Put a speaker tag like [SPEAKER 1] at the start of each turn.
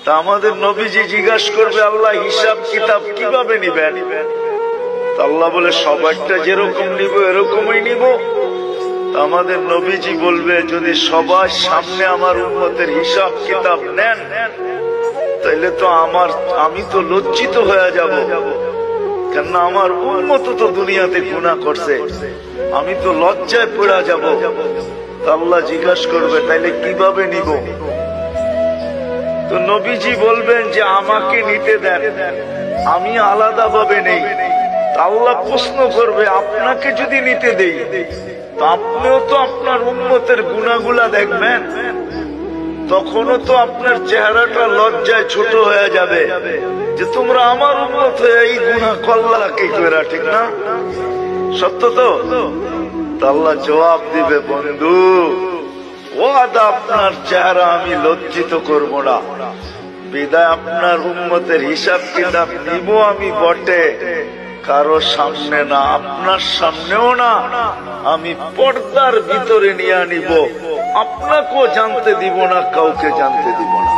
[SPEAKER 1] তা আমাদের নবীজি জিজ্ঞাসা করবে, আল্লাহ হিসাব কিতাব কিভাবে নিবেন? আল্লাহ বলে, সবারটা যেরকম নিব এরকমই নিব। আমাদের নবীজি বলবে, যদি সবার সামনে আমার উম্মতের হিসাব কিতাব নেন, তাইলে তো আমি তো লজ্জিত হয়ে যাব, কেননা আমার উম্মত তো দুনিয়াতে গুনাহ করছে, আমি তো লজ্জায় পড়া যাব। আল্লাহ জিজ্ঞাসা করবে, তাইলে কিভাবে নিব? তো নবীজি বলবেন যে আমাকে নিতে দেন, আমি আলাদা ভাবে নেই। আল্লাহ প্রশ্ন করবে, আপনাকে যদি নিতে দেই, আপনিও তো আপনার উম্মতের গুনাহগুলা দেখবেন, তখনও তো আপনার চেহারাটা লজ্জায় ছোট হয়ে যাবে যে তোমরা আমার উম্মত হয়ে এই গুনাহ করলা কি করে, ঠিক না? সত্য তো? আল্লাহ জবাব দিবে, বন্ধু ওয়াদা, আপনার চেহারা আমি লজ্জিত করব না, বিদায় আপনার উম্মতের হিসাব কিতাব নিব আমি বটে, কারো সামনে না, আপনার সামনেও না, আমি পর্দার ভিতরে নিয়ে নিব, আপনাকেও জানতে দিব না, কাউকে জানতে দিব না।